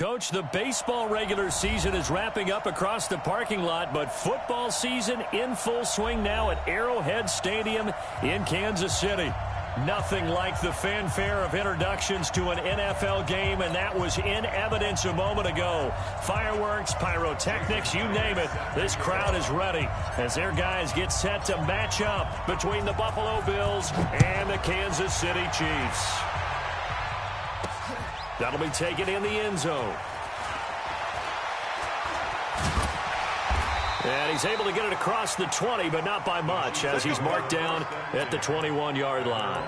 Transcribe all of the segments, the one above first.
Coach, the baseball regular season is wrapping up across the parking lot, but football season in full swing now at Arrowhead Stadium in Kansas City. Nothing like the fanfare of introductions to an NFL game, and that was in evidence a moment ago. Fireworks, pyrotechnics, you name it. This crowd is ready as their guys get set to match up between the Buffalo Bills and the Kansas City Chiefs. That'll be taken in the end zone. And he's able to get it across the 20, but not by much, as he's marked down at the 21-yard line.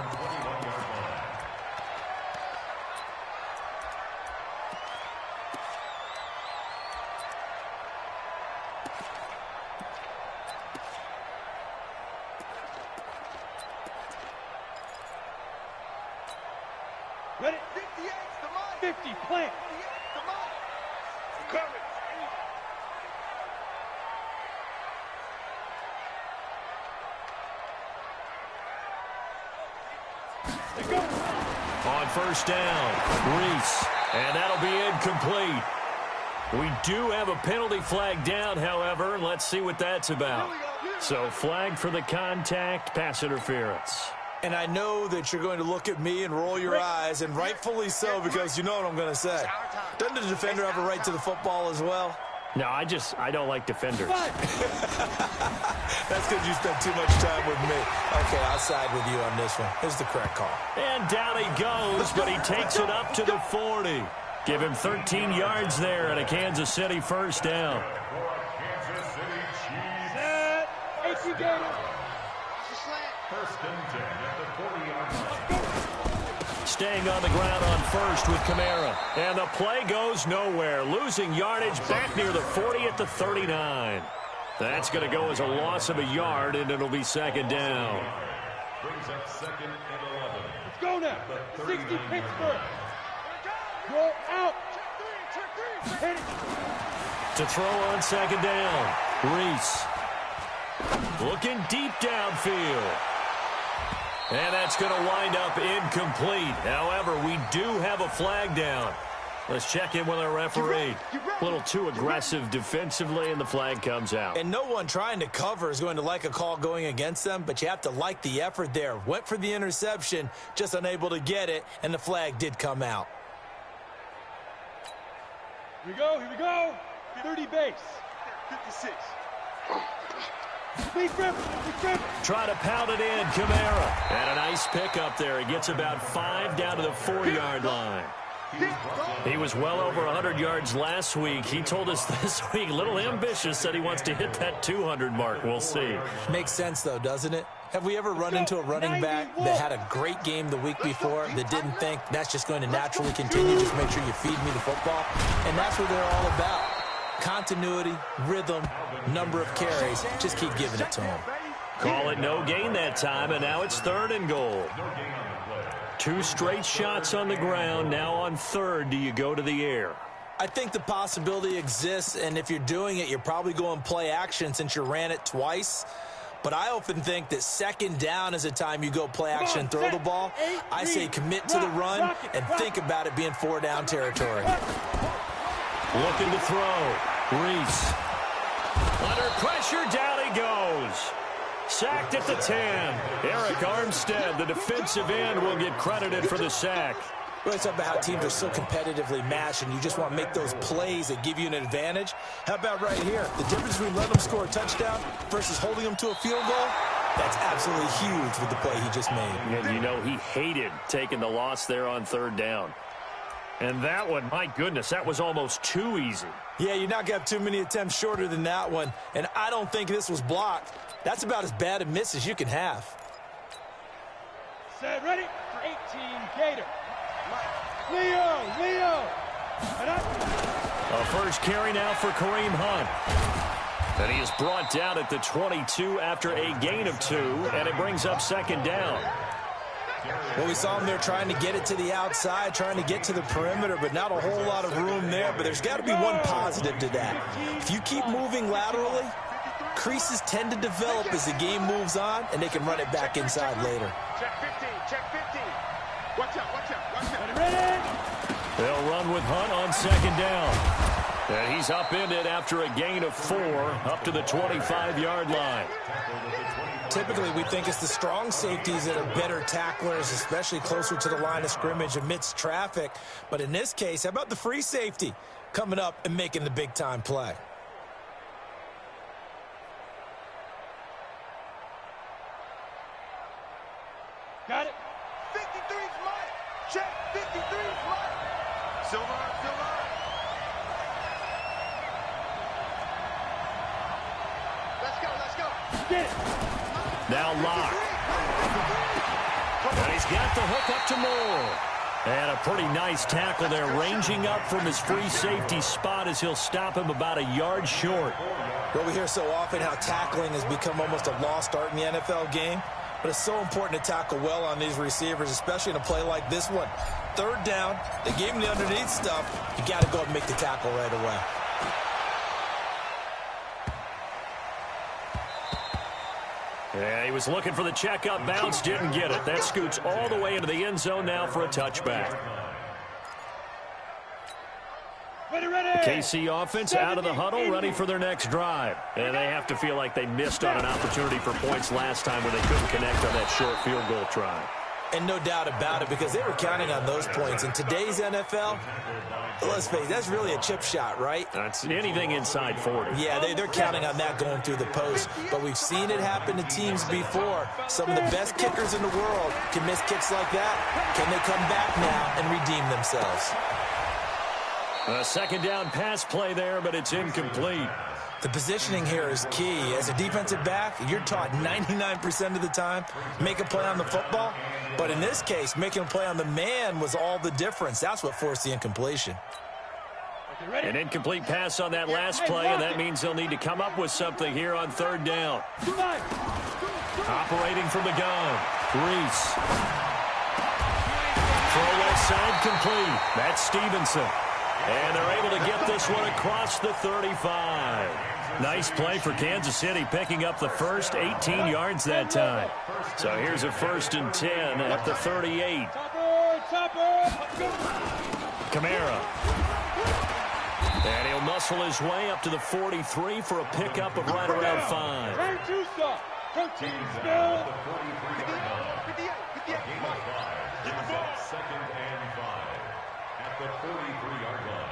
Ready? 50, plant. On first down, Reese, and that'll be incomplete. We do have a penalty flag down, however, and let's see what that's about. So flag for the contact, pass interference. And I know that you're going to look at me and roll your eyes, and rightfully so, because you know what I'm going to say. Doesn't the defender have a right to the football as well? No, I don't like defenders. That's because you spent too much time with me. Okay, I'll side with you on this one. Here's the correct call. And down he goes, but he takes it up to the 40. Give him 13 yards there and a Kansas City first down. Set. First and 10 at the 40-yard line. Staying on the ground on first with Kamara. And the play goes nowhere. Losing yardage back near the 40 at the 39. That's going to go as a loss of a yard, and it'll be second down. Brings up second and 11. Let's go now. 60 Pittsburgh. Go out. Hit it. To throw on second down. Reese. Looking deep downfield. And that's going to wind up incomplete. However, we do have a flag down. Let's check in with our referee. A little too aggressive defensively, and the flag comes out. And no one trying to cover is going to like a call going against them, but you have to like the effort there. Went for the interception, just unable to get it, and the flag did come out. Here we go. 30 base. 56. Try to pound it in, Kamara. And a nice pickup there. He gets about 5 down to the 4-yard line. He was well over 100 yards last week. He told us this week, a little ambitious, said he wants to hit that 200 mark. We'll see. Makes sense, though, doesn't it? Have we ever run into a running back that had a great game the week before that didn't think that's just going to naturally continue? Just make sure you feed me the football. And that's what they're all about. Continuity, rhythm, number of carries. Just keep giving it to him. Call it no gain that time, and now it's 3rd and goal. 2 straight shots on the ground. Now on 3rd, do you go to the air? I think the possibility exists, and if you're doing it, you're probably going play action since you ran it twice. But I often think that 2nd down is a time you go play action and throw the ball. I say commit to the run and think about it being 4-down territory. Looking to throw. Reese. Under pressure, down he goes. Sacked at the 10. Eric Armstead, the defensive end, will get credited for the sack. Well, it's about how teams are so competitively matched, and you just want to make those plays that give you an advantage. How about right here? The difference between letting them score a touchdown versus holding them to a field goal, that's absolutely huge with the play he just made. And you know he hated taking the loss there on 3rd down. And that one, my goodness, that was almost too easy. Yeah, you're not going to have too many attempts shorter than that one, and I don't think this was blocked. That's about as bad a miss as you can have. Set, ready? 18, Gator. Leo. A first carry now for Kareem Hunt. And he is brought down at the 22 after a gain of 2, and it brings up 2nd down. Well, we saw him there trying to get it to the outside, trying to get to the perimeter, but not a whole lot of room there. But there's got to be one positive to that. If you keep moving laterally, creases tend to develop as the game moves on, and they can run it back inside later. Check 15. Watch out. Ready? They'll run with Hunt on second down. And he's upended after a gain of 4 up to the 25-yard line. Typically, we think it's the strong safeties that are better tacklers, especially closer to the line of scrimmage amidst traffic. But in this case, how about the free safety coming up and making the big-time play? Got it. 53's Mike. Check. 53's Mike. Silver. Let's go. Get it. Now Locke. And he's got the hook up to Moore. And a pretty nice tackle there, ranging up from his free safety spot as he'll stop him about a yard short. Well, we hear so often how tackling has become almost a lost art in the NFL game. But it's so important to tackle well on these receivers, especially in a play like this one. Third down, they gave him the underneath stuff. You got to go and make the tackle right away. Yeah, he was looking for the checkup bounce, didn't get it. That scoots all the way into the end zone now for a touchback. The KC offense out of the huddle, ready for their next drive. And they have to feel like they missed on an opportunity for points last time when they couldn't connect on that short field goal try. And no doubt about it, because they were counting on those points. In today's NFL, let's face it, that's really a chip shot, right? That's anything inside 40. Yeah, they're counting on that going through the post. But we've seen it happen to teams before. Some of the best kickers in the world can miss kicks like that. Can they come back now and redeem themselves? A second down pass play there, but it's incomplete. The positioning here is key. As a defensive back, you're taught 99% of the time, make a play on the football. But in this case, making a play on the man was all the difference. That's what forced the incompletion. An incomplete pass on that last play, and that means they'll need to come up with something here on third down. Operating from the gun, Reese. Throw left side complete. That's Stevenson. And they're able to get this one across the 35. Nice play for Kansas City, picking up the first 18 yards that time. So here's a 1st and 10 at the 38. Kamara. And he'll muscle his way up to the 43 for a pickup of right around 5. Second and 5 at the 43-yard line.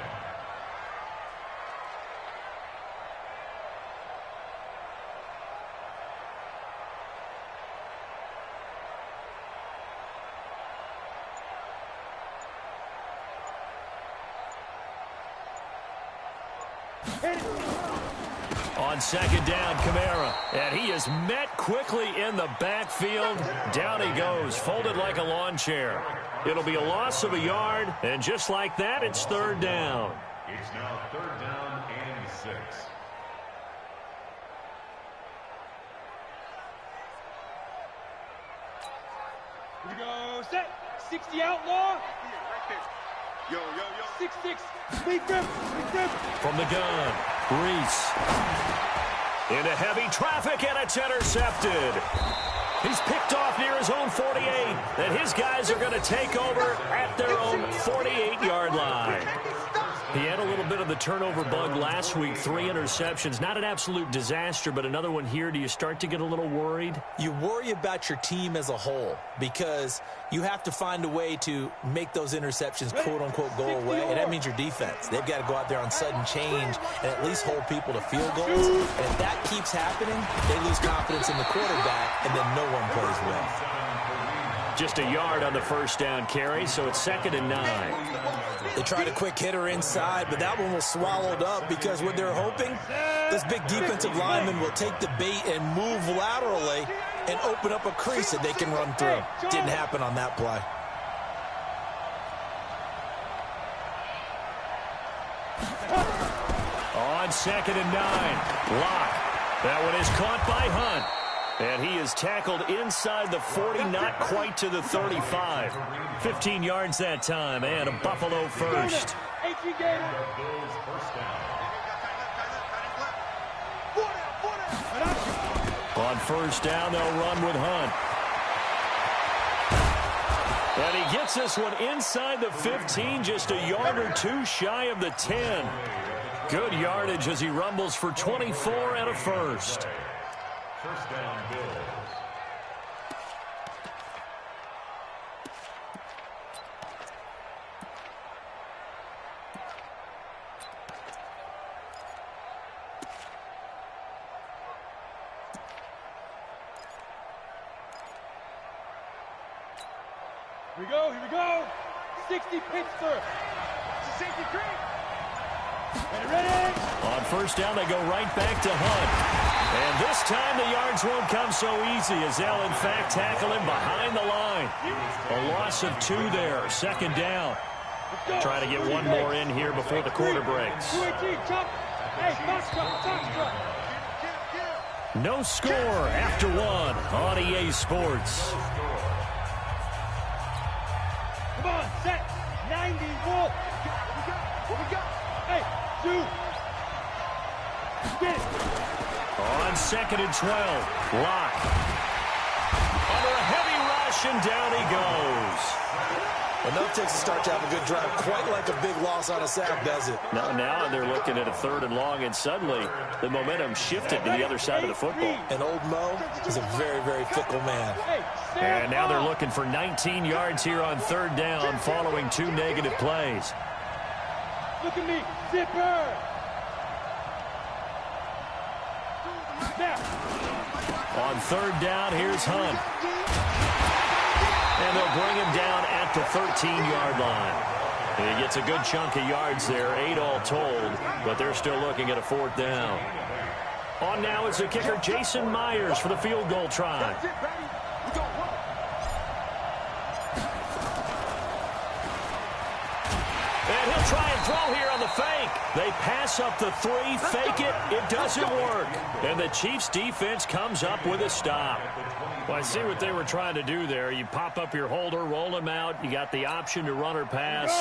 On second down, Kamara. And he is met quickly in the backfield. Down he goes, folded like a lawn chair. It'll be a loss of a yard, and just like that, it's third down. It's now third down and 6. Here we go, set. 60 outlaw. Yo. 6-6. Lead grip. From the gun, Reese. Into heavy traffic, and it's intercepted. He's picked off near his own 48, and his guys are going to take over at their own 48-yard line. He had a little bit of the turnover bug last week, 3 interceptions. Not an absolute disaster, but another one here. Do you start to get a little worried? You worry about your team as a whole because you have to find a way to make those interceptions, quote-unquote, go away, and that means your defense. They've got to go out there on sudden change and at least hold people to field goals. And if that keeps happening, they lose confidence in the quarterback, and then no one plays well. Just a yard on the first down carry, so it's 2nd and 9. They tried a quick hitter inside, but that one was swallowed up because what they're hoping, this big defensive lineman will take the bait and move laterally and open up a crease that they can run through. Didn't happen on that play. On 2nd and 9, Locke. That one is caught by Hunt. And he is tackled inside the 40, not quite to the 35. 15 yards that time, and a Buffalo first. On first down, they'll run with Hunt. And he Gets this one inside the 15, just a yard or two shy of the 10. Good yardage as he rumbles for 24 and a first. First down, Bills. Here we go. 60 Pittsburgh. Safety green. Ready. On first down, they go right back to Hunt. And this time the yards won't come so easy as they'll, in fact, tackle him behind the line. A loss of 2 there. Second down. Trying to get one more in here before the quarter breaks. No score after 1 on EA Sports. Come on, set. 90, Wolf. What we got? Hey, shoot. Get it. On 2nd and 12. Lock. Under a heavy rush, and down he goes. Enough takes to start to have a good drive. Quite like a big loss on a sack, does it? Now they're looking at a 3rd and long, and suddenly the momentum shifted to the other side of the football. And old Mo is a very, very fickle man. And now they're looking for 19 yards here on 3rd down following 2 negative plays. Look at me, zipper. On 3rd down, here's Hunt. And they'll bring him down at the 13-yard line. And he gets a good chunk of yards there, 8 all told, but they're still looking at a 4th down. On now is the kicker, Jason Myers, for the field goal try. And he'll try and throw here on the fake. They pass up the 3, fake it. It doesn't work. And the Chiefs defense comes up with a stop. Well, I see what they were trying to do there. You pop up your holder, roll him out. You got the option to run or pass.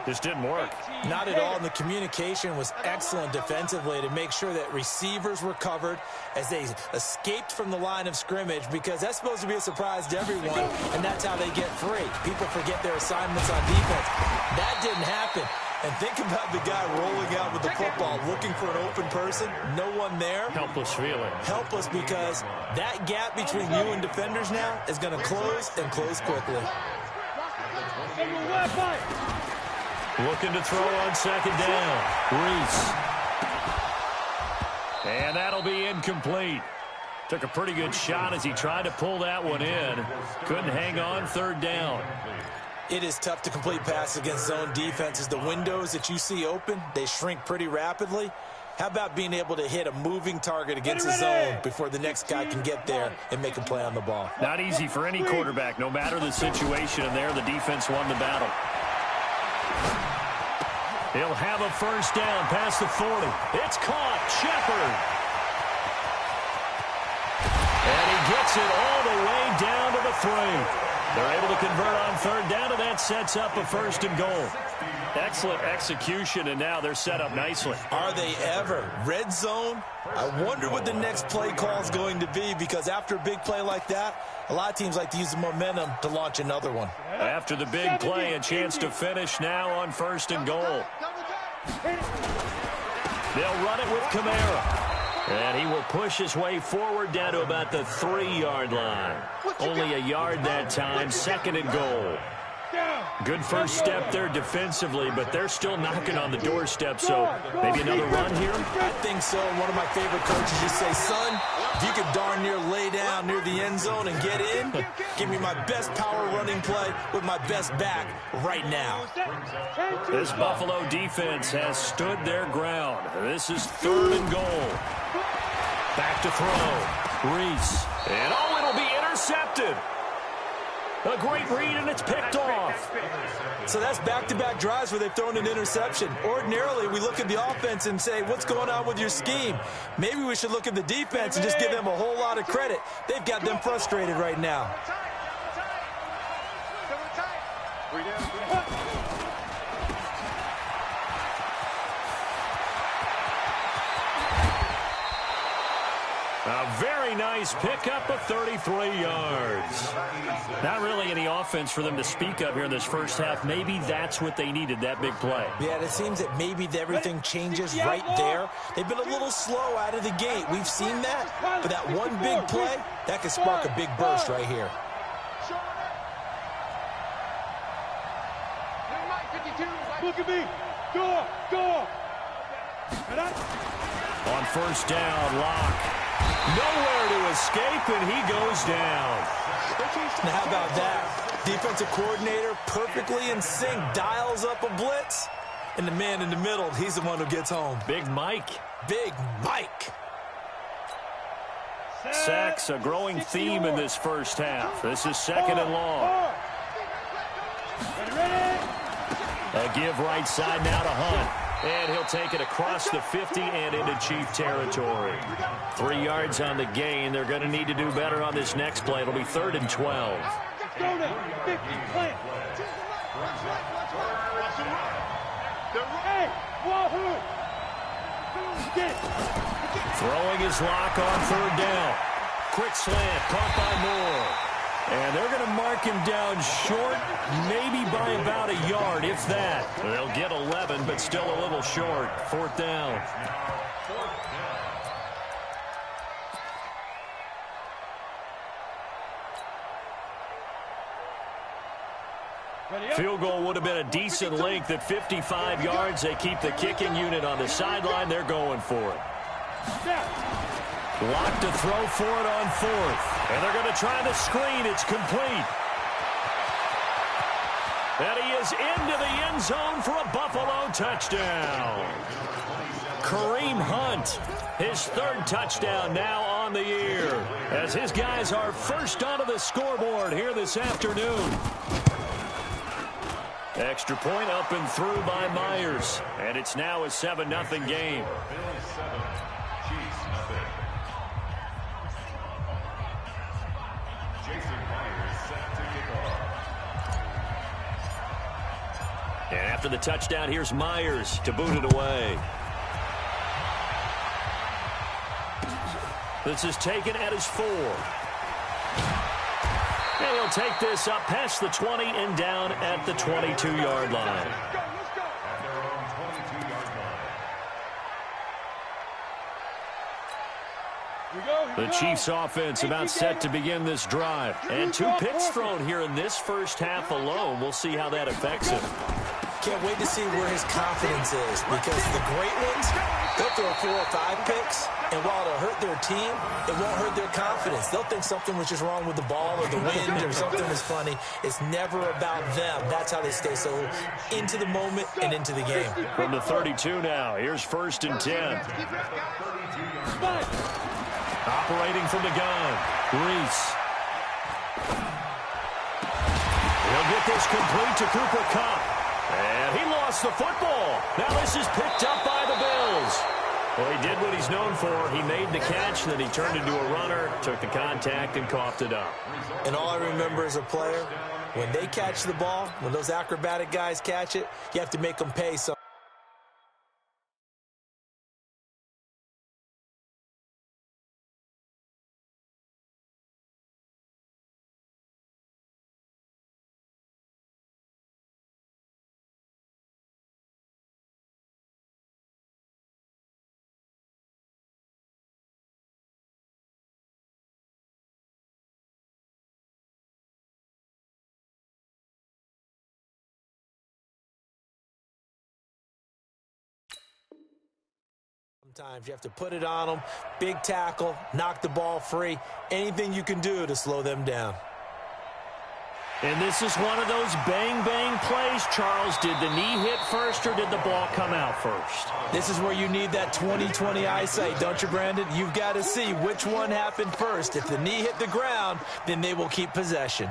This didn't work. Not at all. And the communication was excellent defensively to make sure that receivers were covered as they escaped from the line of scrimmage, because that's supposed to be a surprise to everyone, and that's how they get free. People forget their assignments on defense. That didn't happen. And think about the guy rolling out with the football, looking for an open person, no one there. Helpless feeling. Helpless, because that gap between you and defenders now is going to close, and close quickly. Looking to throw on 2nd down. Reese. And that'll be incomplete. Took a pretty good shot as he tried to pull that one in. Couldn't hang on 3rd down. It is tough to complete passes against zone defenses. The windows that you see open, they shrink pretty rapidly. How about being able to hit a moving target against the zone before the next guy can get there and make a play on the ball? Not easy for any quarterback, no matter the situation, and there the defense won the battle. He'll have a 1st down past the 40. It's caught. Shepard. And he gets it all the way down to the 3. They're able to convert on 3rd down, and that sets up a 1st and goal. Excellent execution, and now they're set up nicely. Are they ever? Red zone? I wonder what the next play call is going to be, because after a big play like that, a lot of teams like to use the momentum to launch another one. After the big play, a chance to finish now on 1st and goal. They'll run it with Kamara. And he will push his way forward down to about the 3-yard line. Only a yard that time, 2nd and goal. Good first step there defensively, but they're still knocking on the doorstep, so maybe another run here? I think so. One of my favorite coaches just say, son, if you could darn near lay down near the end zone and get in, give me my best power running play with my best back right now. This Buffalo defense has stood their ground. This is 3rd and goal. Back to throw. Reese. And it'll be intercepted. A great read, and it's picked off. So that's back-to-back drives where they've thrown an interception. Ordinarily, we look at the offense and say, what's going on with your scheme? Maybe we should look at the defense and just give them a whole lot of credit. They've got them frustrated right now. A very nice pickup of 33 yards. Not really any offense for them to speak of here in this first half. Maybe that's what they needed, that big play. Yeah, it seems that maybe everything changes right there. They've been a little slow out of the gate. We've seen that. But that one big play, that could spark a big burst right here. Look at me. Go. On first down, Locke. Nowhere to escape, and he goes down. Now, how about that? Defensive coordinator perfectly in sync, dials up a blitz. And the man in the middle, he's the one who gets home. Big Mike. Big Mike. Sacks, a growing theme in this first half. This is second and long. A give right side now to Hunt. And he'll take it across the 50 and into Chief territory. 3 yards on the gain. They're going to need to do better on this next play. It'll be 3rd and 12. Go now. 50, plant. Hey, wahoo! Get it. Throwing his Lock on 3rd down. Quick slant, caught by Moore. And they're going to mark him down short, maybe by about a yard, if that. They'll get 11, but still a little short. 4th down. Field goal would have been a decent length at 55 yards. They keep the kicking unit on the sideline. They're going for it. Lock to throw for it on 4th. And they're going to try the screen. It's complete. And he is into the end zone for a Buffalo touchdown. Kareem Hunt, his 3rd touchdown now on the year, as his guys are first onto the scoreboard here this afternoon. Extra point up and through by Myers. And it's now a 7-0 game. And after the touchdown, here's Myers to boot it away. This is taken at his 4. And he'll take this up past the 20 and down at the 22-yard line. The Chiefs offense about set to begin this drive. And 2 picks thrown here in this first half alone. We'll see how that affects him. Can't wait to see where his confidence is, because the great ones, they'll throw 4 or 5 picks, and while it'll hurt their team, it won't hurt their confidence. They'll think something was just wrong with the ball or the wind or something was funny. It's never about them. That's how they stay so into the moment and into the game. From the 32 now, here's 1st and 10. Operating from the gun, Reese. He'll get this complete to Cooper Kupp. And he lost the football. Now this is picked up by the Bills. Well, he did what he's known for. He made the catch, then he turned into a runner, took the contact, and coughed it up. And all I remember as a player, when they catch the ball, when those acrobatic guys catch it, you have to make them pay something. Sometimes you have to put it on them, big tackle, knock the ball free, anything you can do to slow them down. And this is one of those bang-bang plays, Charles. Did the knee hit first or did the ball come out first? This is where you need that 20/20 eyesight, don't you, Brandon? You've got to see which one happened first. If the knee hit the ground, then they will keep possession.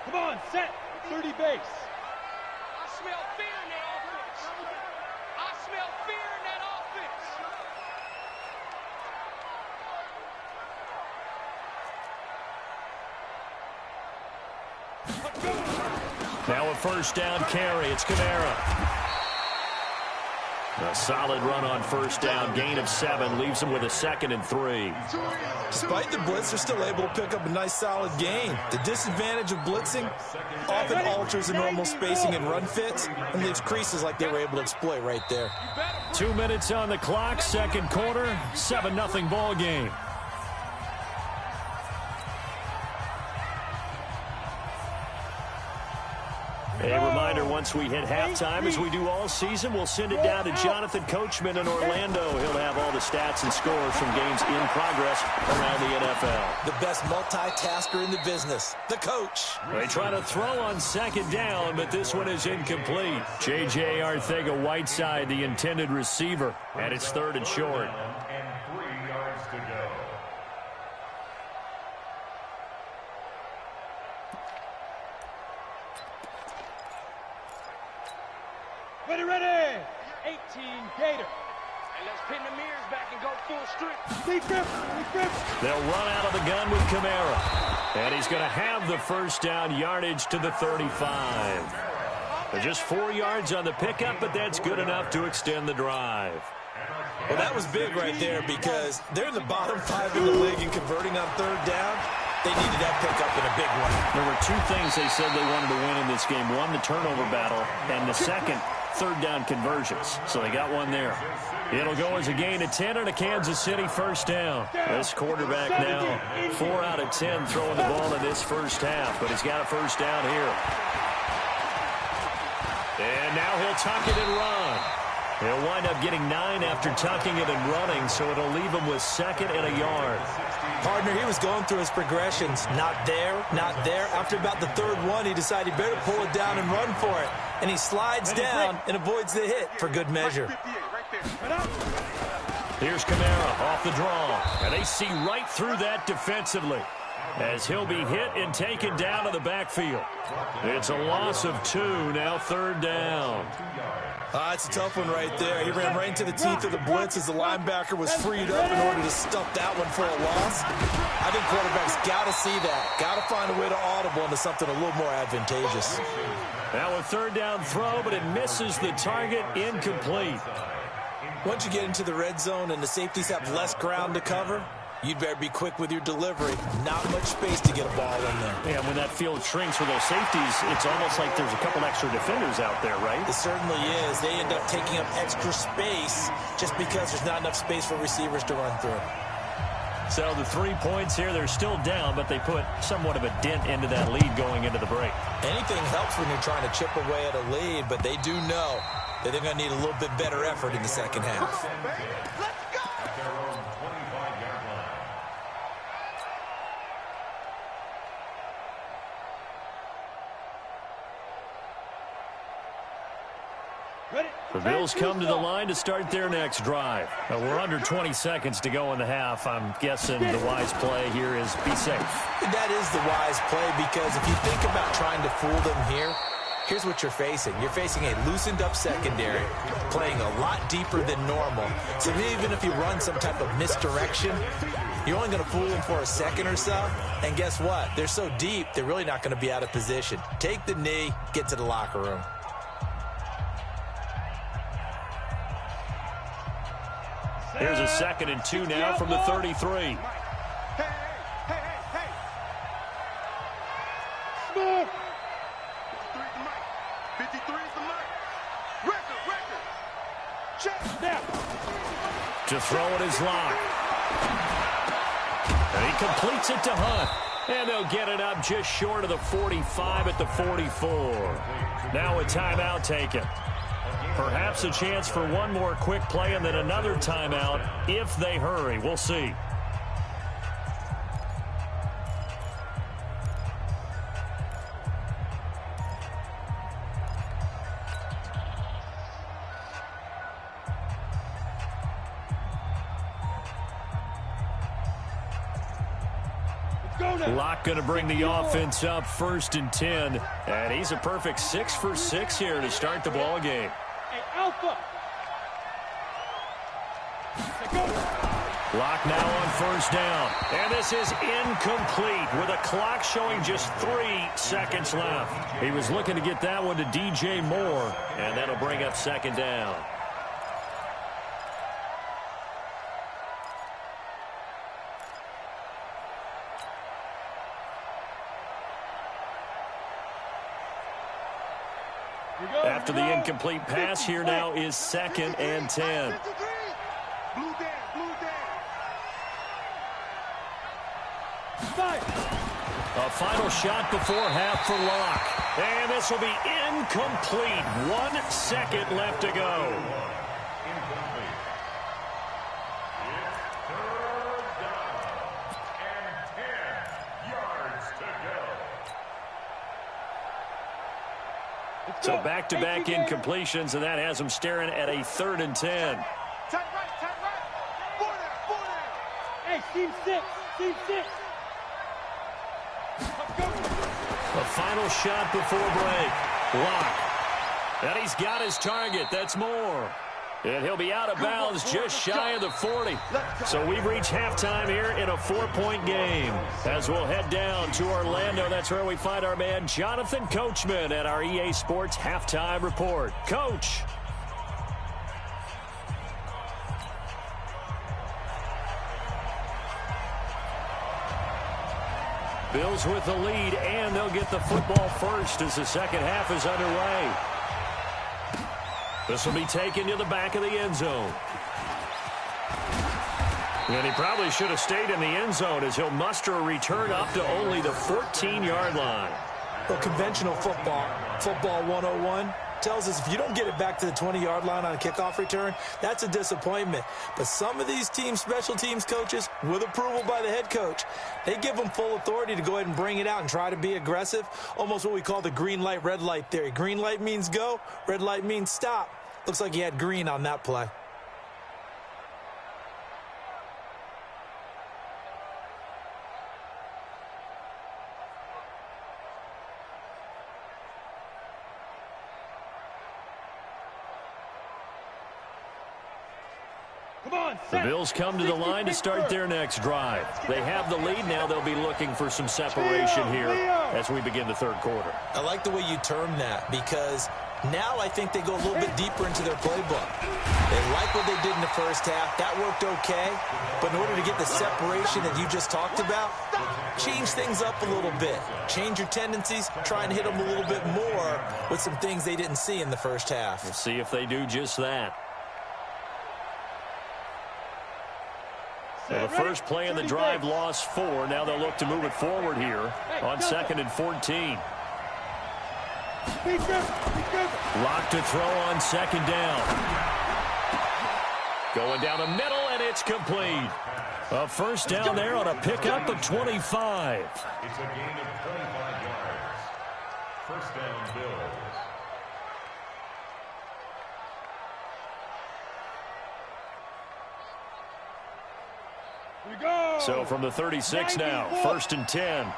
Come on, set. 30 base. I smell fear in that offense. I smell fear in that offense. Now a 1st down carry. It's Kamara. A solid run on first down. Gain of 7 leaves them with a 2nd and 3. Despite the blitz, they're still able to pick up a nice solid gain. The disadvantage of blitzing often alters the normal spacing and run fits and leaves creases like they were able to exploit right there. 2 minutes on the clock, second quarter, 7-0 ball game. A reminder, once we hit halftime, as we do all season, we'll send it down to Jonathan Coachman in Orlando. He'll have all the stats and scores from games in progress around the NFL. The best multitasker in the business, the coach. They try to throw on second down, but this one is incomplete. J.J. Arcega-Whiteside, the intended receiver, and it's 3rd and short. And 3 yards to go. Ready. 18 Gator. And let's pin the mirrors back and go full strength. They'll run out of the gun with Kamara. And he's going to have the first down, yardage to the 35. They're just 4 yards on the pickup, but that's good enough to extend the drive. Well, that was big right there because they're in the bottom 5 in the league and converting on 3rd down. They needed that pickup in a big one. There were 2 things they said they wanted to win in this game. One, the turnover battle, and the second, 3rd down conversions. So they got one there. It'll go as a gain of 10 and a Kansas City first down. This quarterback now 4 out of 10 throwing the ball in this first half, but he's got a first down here. And now he'll tuck it and run. He'll wind up getting 9 after tucking it and running, so it'll leave him with 2nd and a yard. Partner, he was going through his progressions. Not there, not there. After about the 3rd one, he decided he better pull it down and run for it. And he slides down and avoids the hit for good measure. Here's Kamara off the draw. And they see right through that defensively as he'll be hit and taken down to the backfield. It's a loss of 2, now 3rd down. It's a tough one right there. He ran right into the teeth of the blitz as the linebacker was freed up in order to stuff that one for a loss. I think quarterbacks got to see that. Got to find a way to audible into something a little more advantageous. Now a 3rd down throw, but it misses the target, incomplete. Once you get into the red zone and the safeties have less ground to cover, you'd better be quick with your delivery. Not much space to get a ball in there. Yeah, when that field shrinks with those safeties, it's almost like there's a couple extra defenders out there, right? It certainly is. They end up taking up extra space just because there's not enough space for receivers to run through. So the 3 points here, they're still down, but they put somewhat of a dent into that lead going into the break. Anything helps when you're trying to chip away at a lead, but they do know that they're going to need a little bit better effort in the second half. The Bills come to the line to start their next drive. We're under 20 seconds to go in the half. I'm guessing the wise play here is be safe. That is the wise play because if you think about trying to fool them here, here's what you're facing. You're facing a loosened up secondary, playing a lot deeper than normal. So even if you run some type of misdirection, you're only going to fool them for a second or so. And guess what? They're so deep, they're really not going to be out of position. Take the knee, get to the locker room. Here's a 2nd and 2 now from the 33. Hey. Smooth. 53 is the mic. Record. Check. Now. To throw it is Locke. And he completes it to Hunt. And they'll get it up just short of the 45 at the 44. Now a timeout taken. Perhaps a chance for one more quick play and then another timeout if they hurry. We'll see. Locke going to bring the offense up 1st and 10. And he's a perfect 6 for 6 here to start the ball game. Alpha. Locke now on 1st down. And this is incomplete with a clock showing just 3 seconds left. He was looking to get that one to DJ Moore. And that'll bring up 2nd down. After the incomplete pass, here now is 2nd and 10. A final shot before half for Locke. And this will be incomplete. 1 second left to go. So back-to-back incompletions, and that has them staring at a 3rd and 10. Hey, team 6, team 6. The final shot before break. Locke. And he's got his target. That's more. And he'll be out of bounds just shy of the 40. So we've reached halftime here in a 4-point game. As we'll head down to Orlando, that's where we find our man Jonathan Coachman at our EA Sports Halftime Report. Coach. Bills with the lead, and they'll get the football first as the second half is underway. This will be taken to the back of the end zone. And he probably should have stayed in the end zone as he'll muster a return up to only the 14-yard line. Well, conventional football 101, tells us if you don't get it back to the 20-yard line on a kickoff return, that's a disappointment. But some of these teams, special teams coaches, with approval by the head coach, they give them full authority to go ahead and bring it out and try to be aggressive, almost what we call the green light, red light theory. Green light means go, red light means stop. Looks like he had green on that play. The Bills come to the line to start their next drive. They have the lead. Now they'll be looking for some separation here as we begin the third quarter. I like the way you term that because now I think they go a little bit deeper into their playbook. They like what they did in the first half. That worked okay. But in order to get the separation that you just talked about, change things up a little bit. Change your tendencies. Try and hit them a little bit more with some things they didn't see in the first half. We'll see if they do just that. Well, the first play in the drive lost 4. Now they'll look to move it forward here on 2nd and 14. Lock to throw on 2nd down. Going down the middle, and it's complete. A first down there on a pickup of 25. It's a gain of 25 yards. First down, Bills. So from the 36 now, 1st and 10.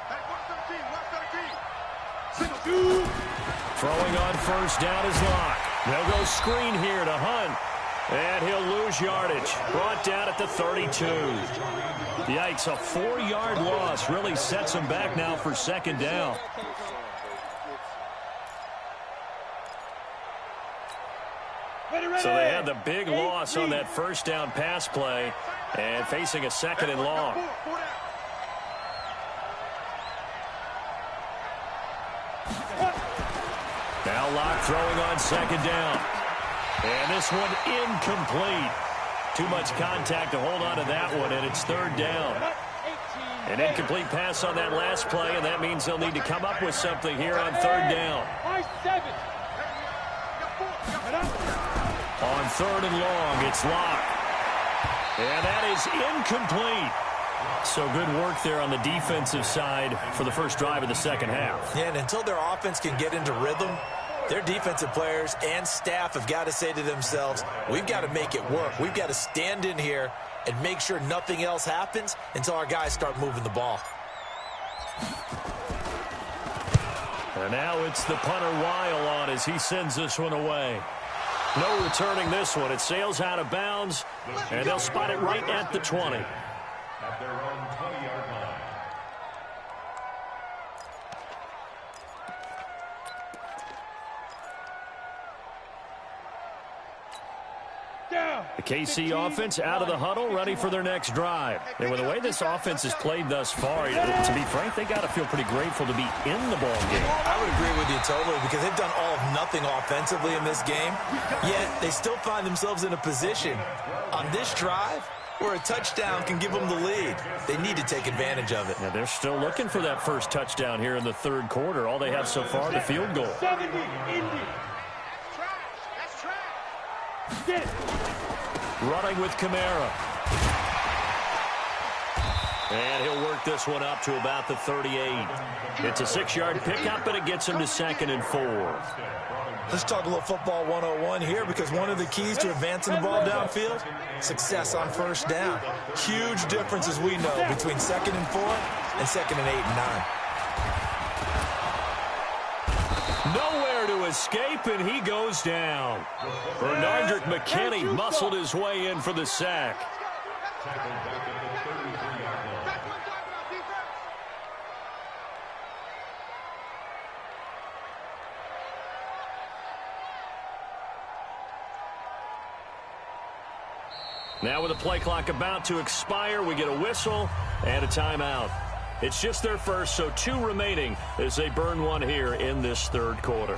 Throwing on first down is Locke. They'll go screen here to Hunt. And he'll lose yardage. Brought down at the 32. Yikes, a 4-yard loss really sets him back now for 2nd down. So they had the big loss on that first down pass play and facing a 2nd and long. Now Locke throwing on 2nd down. And this one incomplete. Too much contact to hold on to that one, and it's 3rd down. An incomplete pass on that last play, and that means they'll need to come up with something here on 3rd down. On 3rd and long, it's Locke. And that is incomplete. So good work there on the defensive side for the first drive of the second half. Yeah, and until their offense can get into rhythm, their defensive players and staff have got to say to themselves, we've got to make it work. We've got to stand in here and make sure nothing else happens until our guys start moving the ball. And now it's the punter Weil on as he sends this one away. No returning this one. It sails out of bounds, and they'll spot it right at the 20. At their own 20-yard line. The KC offense out of the huddle, ready for their next drive. And with the way this offense has played thus far, to be frank, they got to feel pretty grateful to be in the ball game. I would agree with you totally because they've done all of nothing offensively in this game, yet they still find themselves in a position on this drive where a touchdown can give them the lead. They need to take advantage of it. Yeah, they're still looking for that first touchdown here in the third quarter. All they have so far, the field goal. 70, Indy. That's trash. Get it. Running with Kamara. And he'll work this one up to about the 38. It's a 6-yard pickup, and it gets him to 2nd and 4. Let's talk a little football 101 here because one of the keys to advancing the ball downfield, success on first down. Huge difference, as we know, between 2nd and 4 and 2nd and 8 and 9. Nowhere to escape, and he goes down. Bernardrick McKinney muscled his way in for the sack. Now with the play clock about to expire, we get a whistle and a timeout. It's just their first, so 2 remaining as they burn one here in this third quarter.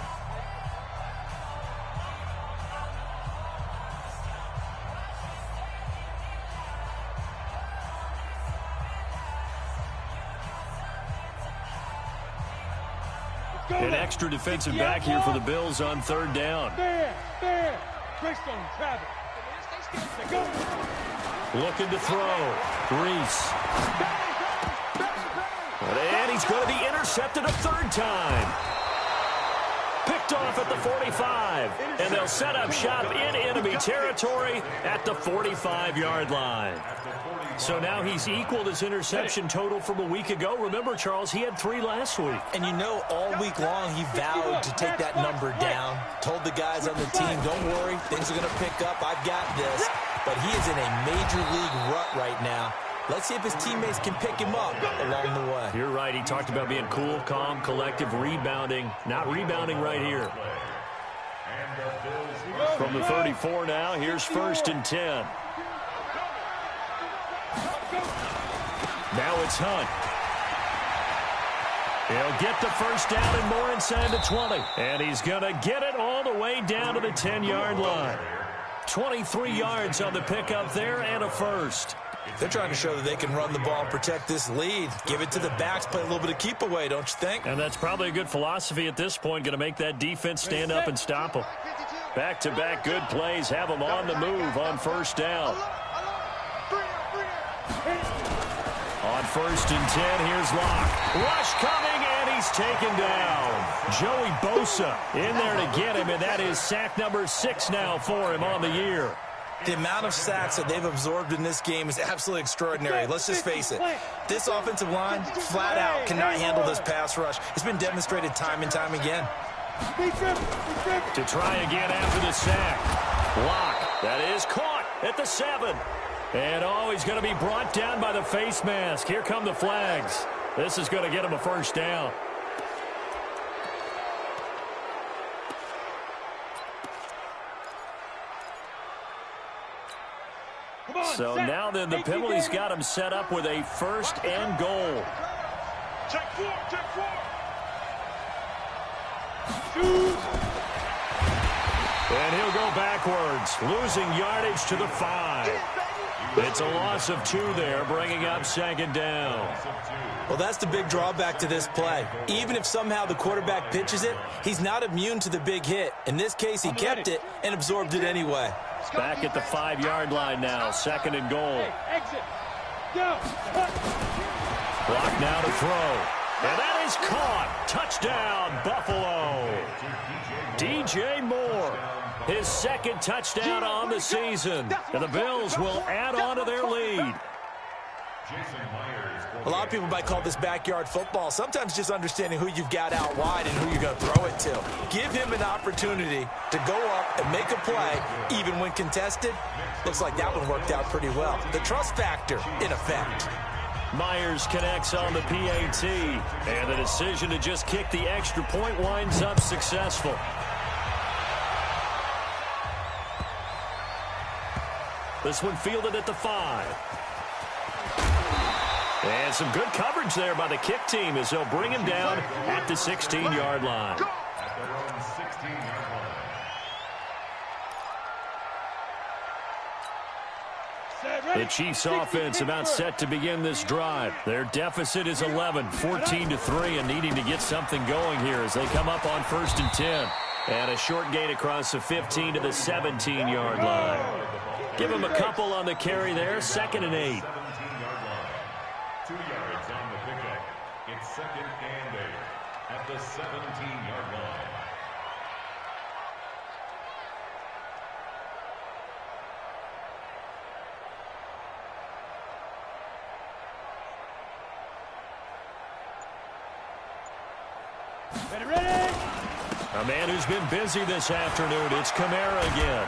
An extra defensive back here for the Bills on 3rd down. There. Greystone, Travis. Go. Looking to throw. Reese. And he's going to be intercepted a 3rd time. Picked off at the 45. And they'll set up shop in enemy territory at the 45-yard line. So now he's equaled his interception total from a week ago. Remember, Charles, he had 3 last week. And you know, all week long he vowed to take that number down. Told the guys on the team, don't worry, things are going to pick up. I've got this. But he is in a major league rut right now. Let's see if his teammates can pick him up along the way. You're right. He talked about being cool, calm, collective, rebounding. Not rebounding right here. From the 34 now, here's 1st and 10. Now it's Hunt. He'll get the first down and more inside the 20. And he's going to get it all the way down to the 10-yard line. 23 yards on the pickup there and a first. They're trying to show that they can run the ball and protect this lead. Give it to the backs, play a little bit of keep away, don't you think? And that's probably a good philosophy at this point, going to make that defense stand up and stop them. Back-to-back good plays have them on the move on 1st down. On 1st and 10, here's Locke. Rush coming, and he's taken down. Joey Bosa in there to get him, and that is sack number 6 now for him on the year. The amount of sacks that they've absorbed in this game is absolutely extraordinary. Let's just face it. This offensive line, flat out, cannot handle this pass rush. It's been demonstrated time and time again. To try again after the sack. Locke, that is caught at the 7. And he's going to be brought down by the face mask. Here come the flags. This is going to get him a first down. So now then the penalty's got him set up with a 1st and goal. Check 4. And he'll go backwards, losing yardage to the 5. It's a loss of 2 there, bringing up 2nd down. Well, that's the big drawback to this play. Even if somehow the quarterback pitches it, he's not immune to the big hit. In this case, he kept it and absorbed it anyway. Back at the 5-yard line now, 2nd and goal. Exit. Go. Clock now to throw. And that is caught. Touchdown, Buffalo. DJ Moore, his 2nd touchdown on the season. And the Bills will add on to their lead. A lot of people might call this backyard football. Sometimes just understanding who you've got out wide and who you're going to throw it to. Give him an opportunity to go up and make a play, even when contested. Looks like that one worked out pretty well. The trust factor in effect. Myers connects on the PAT. And the decision to just kick the extra point winds up successful. This one fielded at the 5. And some good coverage there by the kick team as they'll bring him down at the 16-yard line. At their own 16-yard line. The Chiefs offense about set to begin this drive. Their deficit is 11, 14-3, and needing to get something going here as they come up on 1st and 10. And a short gain across the 15 to the 17-yard line. Give him a couple on the carry there, 2nd and 8. 2 yards on the pickup. It's 2nd and 8 at the 17-yard line. Ready? A man who's been busy this afternoon. It's Kamara again.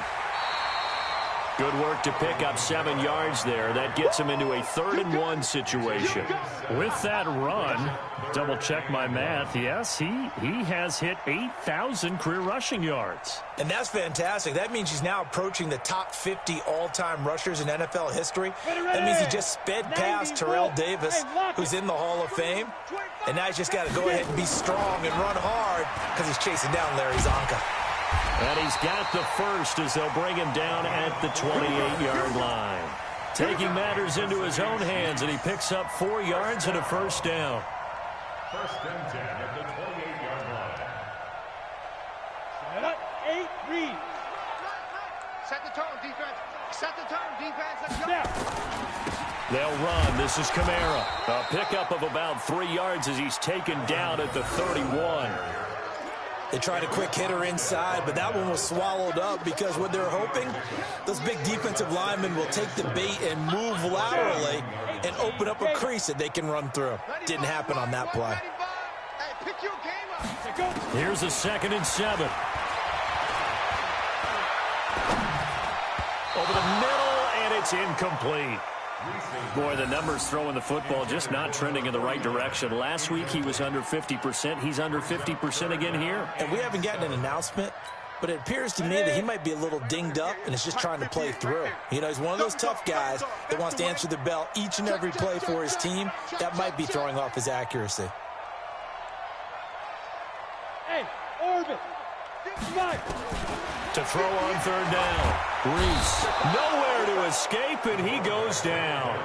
Good work to pick up 7 yards there. That gets him into a 3rd and 1 situation. With that run, double check my math. Yes, he has hit 8,000 career rushing yards. And that's fantastic. That means he's now approaching the top 50 all-time rushers in NFL history. That means he just sped past Terrell Davis, who's in the Hall of Fame. And now he's just got to go ahead and be strong and run hard because he's chasing down Larry Zonka. And he's got the first as they'll bring him down at the 28-yard line. Taking matters into his own hands, and he picks up 4 yards and a first down. 1st and 10 at the 28-yard line. Set up, 8, read. Set the tone, defense. Set the tone, defense. Let's go. Now. They'll run. This is Kamara. A pickup of about 3 yards as he's taken down at the 31. They tried a quick hitter inside, but that one was swallowed up because what they're hoping, those big defensive linemen will take the bait and move laterally and open up a crease that they can run through. Didn't happen on that play. Hey, pick your game up. Here's a 2nd and 7. Over the middle, and it's incomplete. Boy, the numbers throwing the football just not trending in the right direction. Last week he was under 50%. He's under 50% again here. And we haven't gotten an announcement, but it appears to me that he might be a little dinged up and is just trying to play through. You know, he's one of those tough guys that wants to answer the bell each and every play for his team. That might be throwing off his accuracy. Hey, orbit. Right. To throw on 3rd down. Reese nowhere to escape, and he goes down.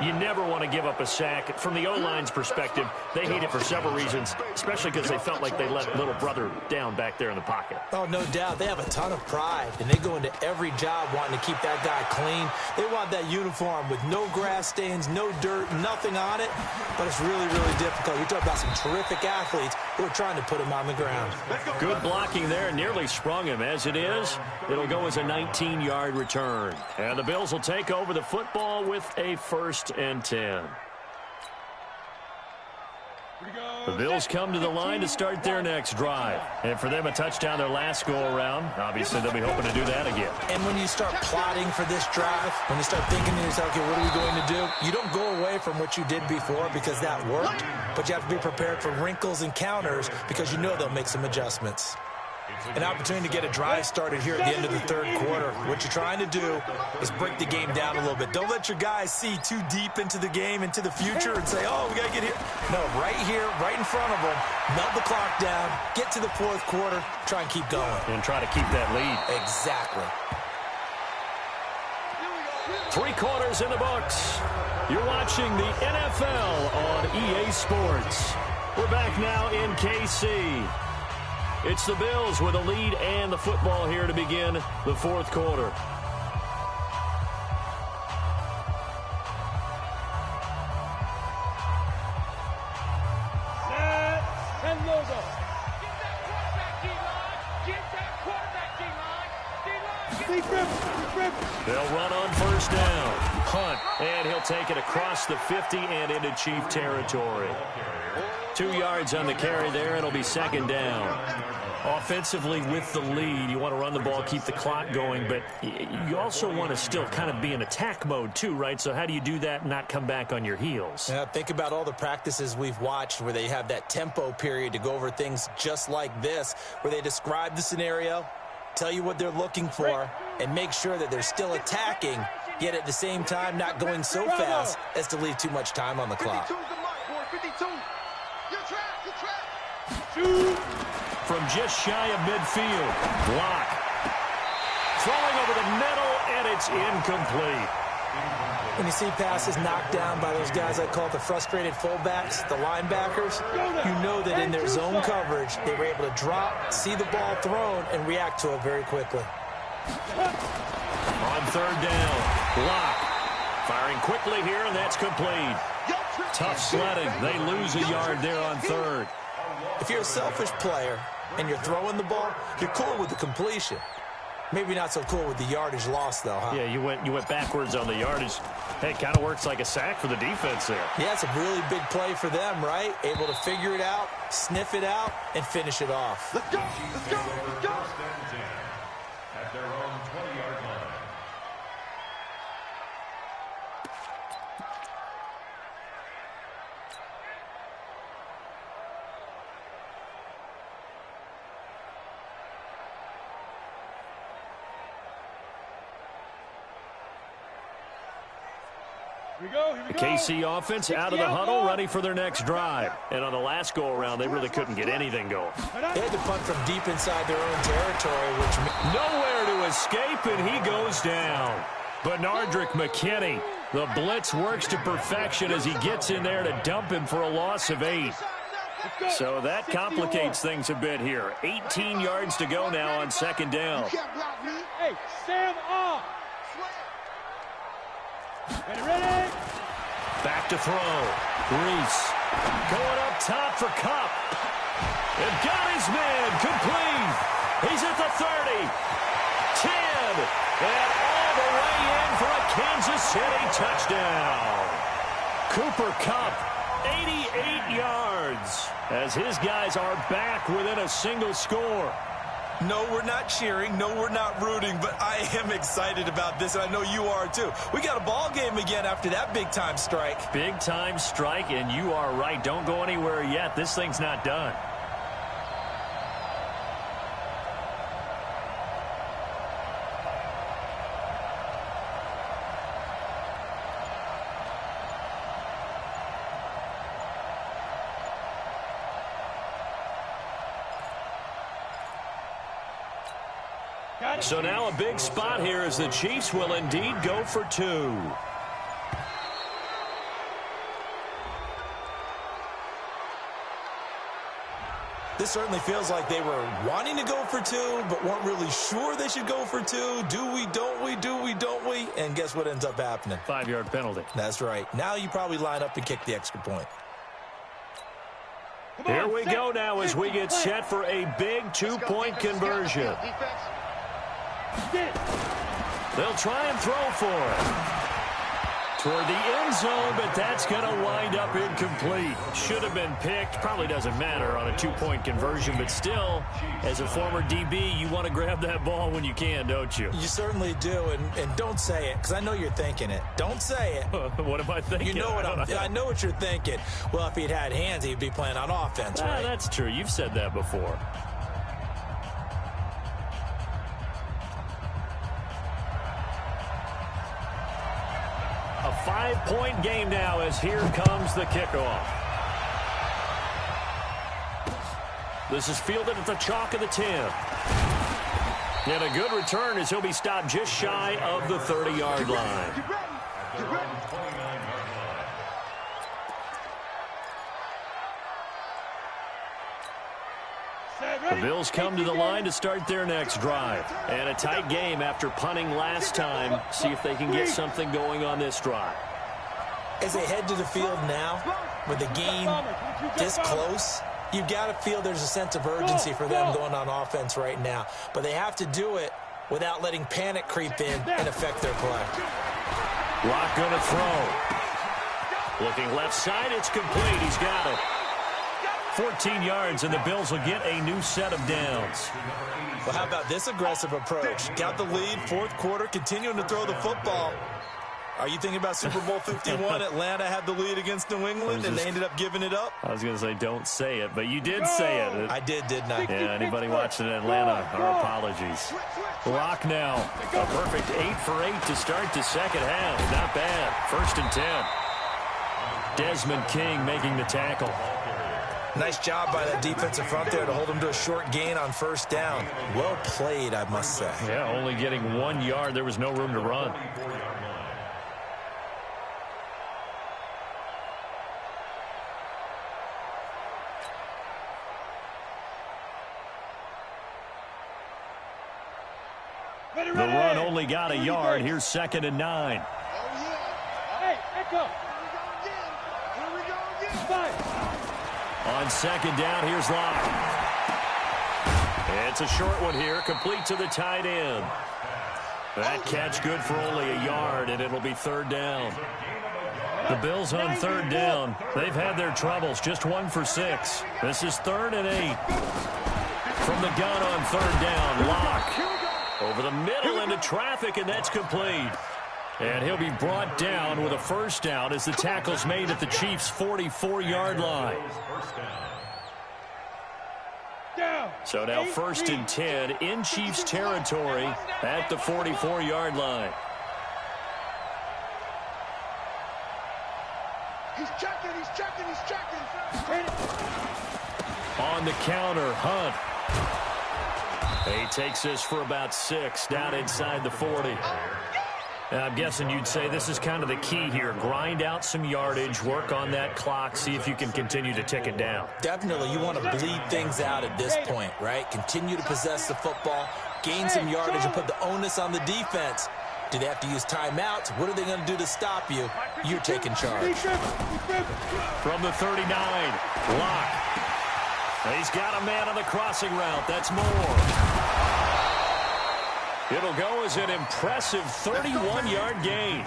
You never want to give up a sack. From the O-line's perspective, they hate it for several reasons, especially because they felt like they let little brother down back there in the pocket. Oh, no doubt. They have a ton of pride, and they go into every job wanting to keep that guy clean. They want that uniform with no grass stains, no dirt, nothing on it, but it's really, really difficult. You're talking about some terrific athletes who are trying to put him on the ground. Good blocking there, nearly sprung him. As it is, it'll go as a 19-yard return. And the Bills will take over the football with a 1st and 10. The Bills come to the line to start their next drive. And for them, a touchdown their last go-around. Obviously, they'll be hoping to do that again. And when you start plotting for this drive, when you start thinking to yourself, okay, what are we going to do? You don't go away from what you did before because that worked, but you have to be prepared for wrinkles and counters because you know they'll make some adjustments. An opportunity to get a drive started here at the end of the 3rd quarter. What you're trying to do is break the game down a little bit. Don't let your guys see too deep into the game, into the future, and say, oh, we got to get here. No, right here, right in front of them, melt the clock down, get to the 4th quarter, try and keep going. And try to keep that lead. Exactly. 3 quarters in the books. You're watching the NFL on EA Sports. We're back now in KC. It's the Bills with a lead and the football here to begin the 4th quarter. Set and logo. Get that quarterback, D-line. Deep rip. They'll run on 1st down. Hunt, and he'll take it across the 50 and into Chief territory. 2 yards on the carry there. It'll be 2nd down. Offensively with the lead, you want to run the ball, keep the clock going, but you also want to still kind of be in attack mode too, right? So how do you do that and not come back on your heels? Yeah, think about all the practices we've watched where they have that tempo period to go over things just like this, where they describe the scenario, tell you what they're looking for, and make sure that they're still attacking, yet at the same time not going so fast as to leave too much time on the clock. 52's the mark, boy. 52. You're trapped. You're trapped. Shoot. From just shy of midfield. Block. Throwing over the middle, and it's incomplete. When you see passes knocked down by those guys I call the frustrated fullbacks, the linebackers, you know that in their zone coverage, they were able to drop, see the ball thrown, and react to it very quickly. On third down, block. Firing quickly here, and that's complete. Tough sledding. They lose a yard there on third. If you're a selfish player and you're throwing the ball, you're cool with the completion. Maybe not so cool with the yardage loss, though, huh? Yeah, you went backwards on the yardage. Hey, it kind of works like a sack for the defense there. Yeah, it's a really big play for them, right? Able to figure it out, sniff it out, and finish it off. Let's go. Let's go. Let's go. At their own 20-yard line. Here we go. The KC offense out of the huddle, ready for their next drive. And on the last go-around, they really couldn't get anything going. They had to punt from deep inside their own territory, which Nowhere to escape, and he goes down. Bernardrick McKinney, the blitz works to perfection as he gets in there to dump him for a loss of 8. So that complicates things a bit here. 18 yards to go now on second down. Hey, Sam off. Ready. Back to throw. Reese going up top for Cup. And got his man complete. He's at the 30. 10. And all the way in for a Kansas City touchdown. Cooper Kupp, 88 yards, as his guys are back within a single score. No, we're not cheering. No, we're not rooting, but I am excited about this, and I know you are too. We got a ball game again after that big-time strike. Big-time strike, and you are right. Don't go anywhere yet. This thing's not done. So now a big spot here as the Chiefs will indeed go for 2. This certainly feels like they were wanting to go for 2, but weren't really sure they should go for 2. Do we, don't we, do we, don't we? And guess what ends up happening? 5-yard penalty. That's right. Now you probably line up and kick the extra point. Here we go now as we get set for a big 2-point conversion. They'll try and throw for it. Toward the end zone, but that's going to wind up incomplete. Should have been picked. Probably doesn't matter on a 2-point conversion, but still, as a former DB, you want to grab that ball when you can, don't you? You certainly do, and don't say it, because I know you're thinking it. Don't say it. What am I thinking? You know what I know what you're thinking. Well, if he'd had hands, he'd be playing on offense, right? That's true. You've said that before. A 5-point game now as here comes the kickoff. This is fielded at the chalk of the 10. And a good return as he'll be stopped just shy of the 30-yard line. The Bills come to the line to start their next drive. And a tight game after punting last time. See if they can get something going on this drive. As they head to the field now, with the game this close, you've got to feel there's a sense of urgency for them going on offense right now. But they have to do it without letting panic creep in and affect their play. Lock going to throw. Looking left side, it's complete. He's got it. 14 yards, and the Bills will get a new set of downs. Well, how about this aggressive approach? Got the lead, fourth quarter, continuing to throw the football. Are you thinking about Super Bowl 51? Atlanta had the lead against New England, and they ended up giving it up? I was going to say don't say it, but you did say it. I did, didn't I? Yeah, anybody watching in Atlanta, our apologies. Lock now. A perfect 8 for 8 to start the second half. Not bad. 1st and 10. Desmond King making the tackle. Nice job by that defensive front there to hold him to a short gain on 1st down. Well played, I must say. Yeah, only getting 1 yard. There was no room to run. The run only got a yard. Here's 2nd and 9. Hey, echo. Here we go again. Fire. On 2nd down, here's Locke. It's a short one here, complete to the tight end. That catch good for only a yard, and it'll be 3rd down. The Bills on 3rd down. They've had their troubles, just 1 for 6. This is 3rd and 8. From the gun on 3rd down, Locke. Over the middle into traffic, and that's complete. And he'll be brought down with a 1st down as the tackle's made at the Chiefs' 44-yard line. So now 1st and 10 in Chiefs territory at the 44-yard line. He's checking. On the counter, Hunt. He takes this for about 6 down inside the 40. Now, I'm guessing you'd say this is kind of the key here. Grind out some yardage, work on that clock, see if you can continue to tick it down. Definitely, you want to bleed things out at this point, right? Continue to possess the football, gain some yardage, and put the onus on the defense. Do they have to use timeouts? What are they going to do to stop you? You're taking charge. From the 39, Locke. He's got a man on the crossing route. That's Moore. It'll go as an impressive 31-yard gain.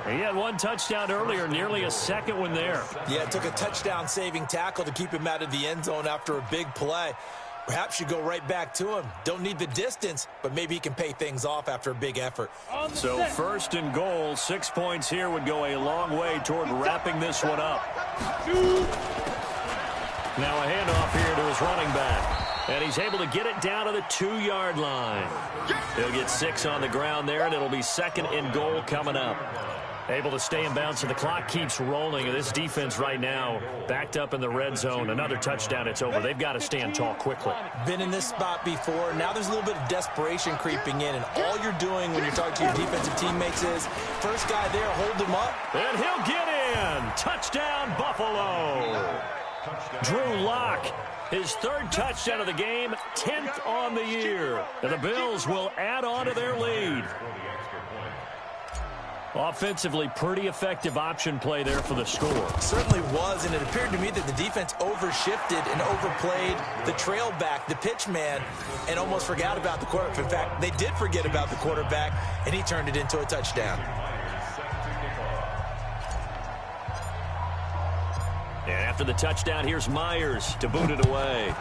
He had 1 touchdown earlier, nearly a 2nd one there. Yeah, it took a touchdown-saving tackle to keep him out of the end zone after a big play. Perhaps you go right back to him. Don't need the distance, but maybe he can pay things off after a big effort. So 1st and goal, 6 points here would go a long way toward wrapping this one up. Now a handoff here to his running back. And he's able to get it down to the 2-yard line. He'll get 6 on the ground there, and it'll be 2nd and goal coming up. Able to stay in bounds, so the clock keeps rolling. And this defense right now backed up in the red zone. Another touchdown, it's over. They've got to stand tall quickly. Been in this spot before. Now there's a little bit of desperation creeping in, and all you're doing when you're talking to your defensive teammates is, first guy there, hold him up. And he'll get in. Touchdown, Buffalo. Drew Lock, his 3rd touchdown of the game, 10th on the year. And the Bills will add on to their lead. Offensively, pretty effective option play there for the score. Certainly was, and it appeared to me that the defense overshifted and overplayed the trail back, the pitch man, and almost forgot about the quarterback. In fact, they did forget about the quarterback, and he turned it into a touchdown. And after the touchdown, here's Myers to boot it away.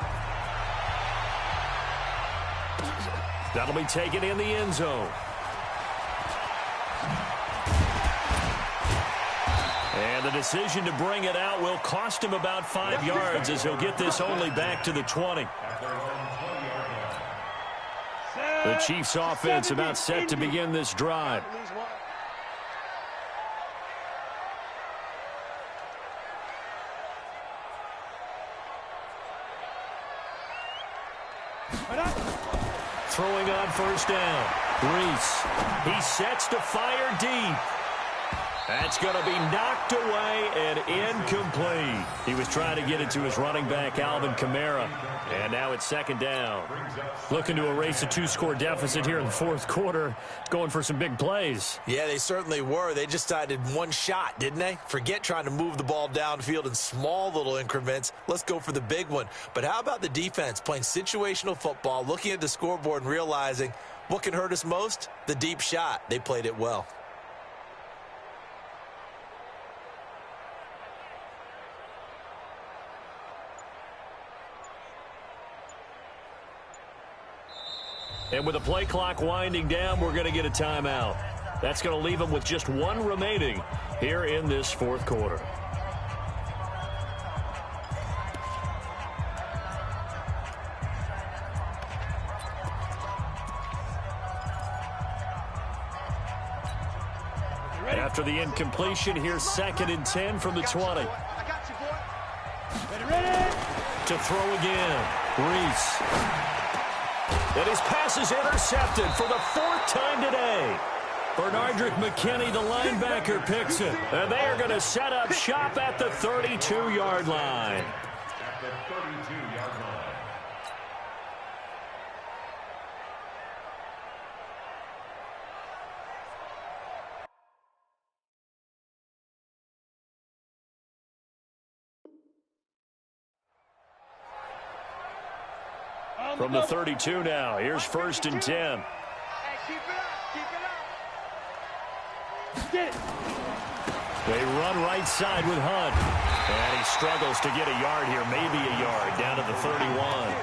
That'll be taken in the end zone. And the decision to bring it out will cost him about 5 yards as he'll get this only back to the 20. The Chiefs offense about set to begin this drive. Throwing on 1st down. Reese. He sets to fire deep. That's going to be knocked away and incomplete. He was trying to get it to his running back, Alvin Kamara. And now it's 2nd down. Looking to erase a 2-score deficit here in the 4th quarter. Going for some big plays. Yeah, they certainly were. They just decided 1 shot, didn't they? Forget trying to move the ball downfield in small little increments. Let's go for the big one. But how about the defense playing situational football, looking at the scoreboard and realizing what can hurt us most? The deep shot. They played it well. And with the play clock winding down, we're going to get a timeout. That's going to leave them with just one remaining here in this fourth quarter. After the incompletion, here's 2nd and 10 from the 20. Ready, ready. To throw again, Reese. And his pass is intercepted for the 4th time today. Bernardrick McKinney, the linebacker, picks it. And they are going to set up shop at the 32-yard line. At the 32-yard line. From the 32 now, here's 1st and 10. Hey, keep it up, keep it up. Get it. They run right side with Hunt. And he struggles to get a yard here, maybe a yard, down to the 31.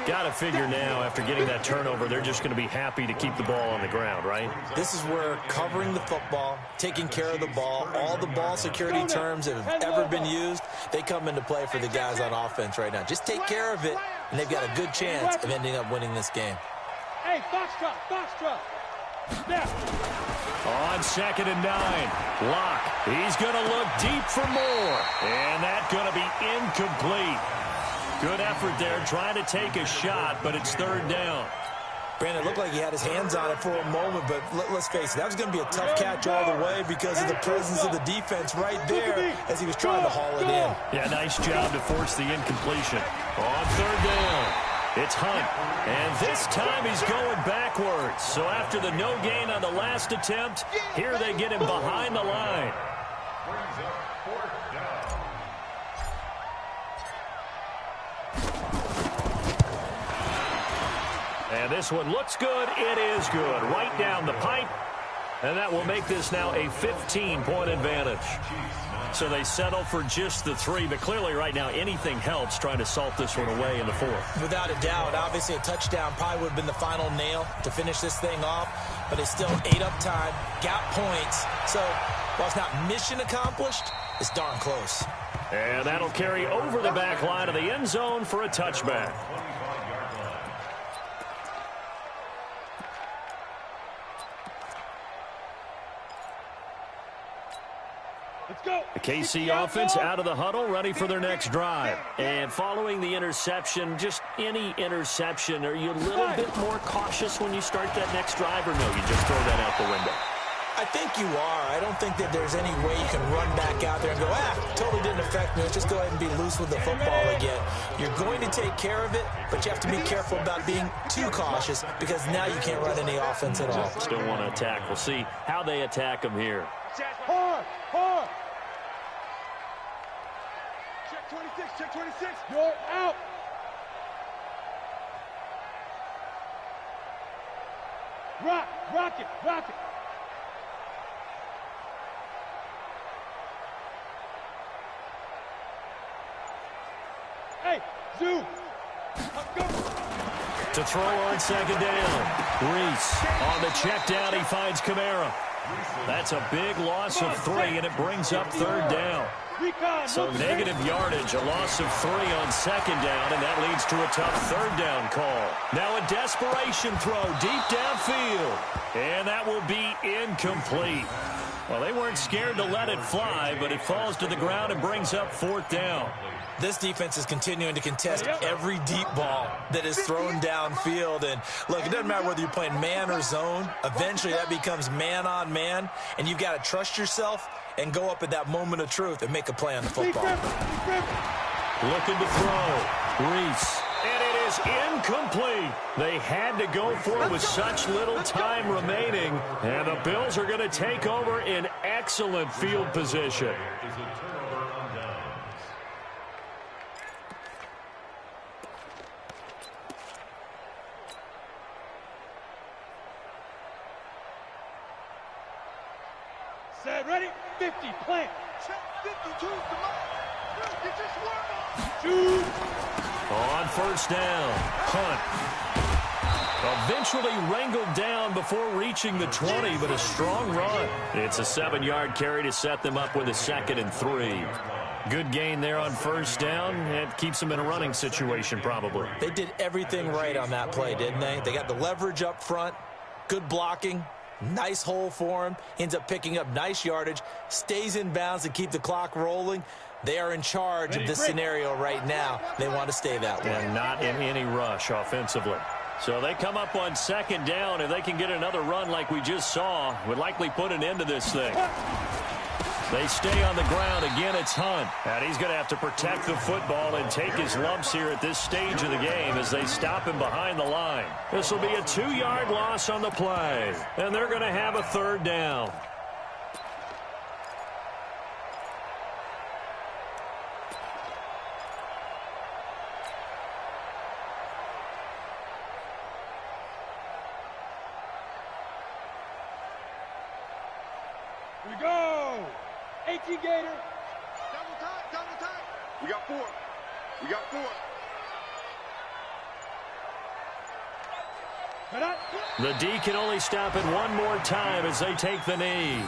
Got to figure now, after getting that turnover, they're just going to be happy to keep the ball on the ground, right? This is where covering the football, taking care of the ball, all the ball security terms that have ever been used, they come into play for the guys on offense right now. Just take care of it, and they've got a good chance of ending up winning this game. Hey, box truck. Snap. On 2nd and 9, Locke. He's going to look deep for more. And that's going to be incomplete. Good effort there, trying to take a shot, but it's 3rd down. Brandon, it looked like he had his hands on it for a moment, but let's face it, that was going to be a tough catch all the way because of the presence of the defense right there as he was trying to haul it in. Yeah, nice job to force the incompletion. On 3rd down, it's Hunt. And this time he's going backwards. So after the no gain on the last attempt, here they get him behind the line. Brings up 4th down. And this one looks good. It is good. Right down the pipe. And that will make this now a 15-point advantage. So they settle for just the 3. But clearly right now anything helps trying to salt this one away in the 4th. Without a doubt, obviously a touchdown probably would have been the final nail to finish this thing off. But it's still ate up time, got points. So while it's not mission accomplished, it's darn close. And that'll carry over the back line of the end zone for a touchback. Let's go. The KC offense out of the huddle, ready for their next drive. And following the interception, just any interception, are you a little bit more cautious when you start that next drive, or no, you just throw that out the window? I think you are. I don't think that there's any way you can run back out there and go, totally didn't affect me. Let's just go ahead and be loose with the football again. You're going to take care of it, but you have to be careful about being too cautious because now you can't run any offense at all. Still want to attack. We'll see how they attack them here. Hard. Check 26. You're out. Rock it. Hey, Zoo. Go. To throw on 2nd down. Reese on the check down. He finds Kamara. That's a big loss of 3, and it brings up 3rd down. So negative yardage, a loss of 3 on 2nd down, and that leads to a tough 3rd down call. Now a desperation throw deep downfield, and that will be incomplete. Well, they weren't scared to let it fly, but it falls to the ground and brings up 4th down. This defense is continuing to contest every deep ball that is thrown downfield. And, look, it doesn't matter whether you're playing man or zone. Eventually that becomes man-on-man, and you've got to trust yourself and go up at that moment of truth and make a play on the football. Looking to throw. Reese. And it is incomplete. They had to go for it with such little time remaining. And the Bills are going to take over in excellent field position. Set, ready, 50, plant. Check 52, come on. Get your swerve on. Shoot. On 1st down, Hunt. Eventually wrangled down before reaching the 20, but a strong run. It's a 7-yard carry to set them up with a 2nd and 3. Good gain there on first down. It keeps them in a running situation probably. They did everything right on that play, didn't they? They got the leverage up front, good blocking, nice hole for him, ends up picking up nice yardage, stays in bounds to keep the clock rolling. They are in charge of this scenario right now. They want to stay that way. And not in any rush offensively. So they come up on 2nd down. If they can get another run like we just saw, would likely put an end to this thing. They stay on the ground. Again, it's Hunt. And he's going to have to protect the football and take his lumps here at this stage of the game as they stop him behind the line. This will be a 2-yard loss on the play. And they're going to have a 3rd down. We go. 18 Gator. Double time, double time. We got 4. We got 4. The D can only stop it one more time as they take the knee.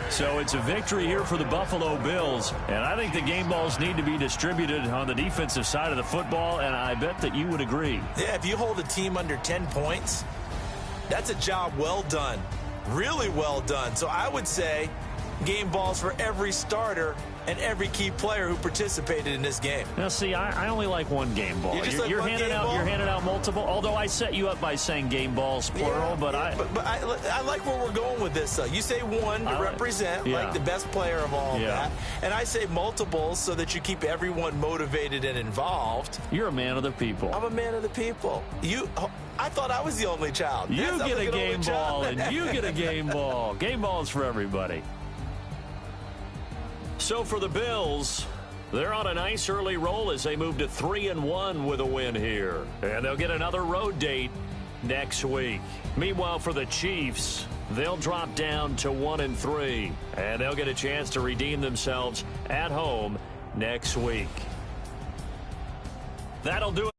So it's a victory here for the Buffalo Bills, and I think the game balls need to be distributed on the defensive side of the football, and I bet that you would agree. Yeah, if you hold a team under 10 points, that's a job well done. Really well done. So I would say game balls for every starter and every key player who participated in this game. Now, see, I only like one game ball. You're handing out multiple. Although I set you up by saying game balls plural, but I like where we're going with this. You say one to represent like the best player of all of that, and I say multiples so that you keep everyone motivated and involved. You're a man of the people. I'm a man of the people. I thought I was the only child. You get a game ball, and you get a game ball. Game balls for everybody. So for the Bills, they're on a nice early roll as they move to 3-1 with a win here. And they'll get another road date next week. Meanwhile, for the Chiefs, they'll drop down to 1-3. And they'll get a chance to redeem themselves at home next week. That'll do it.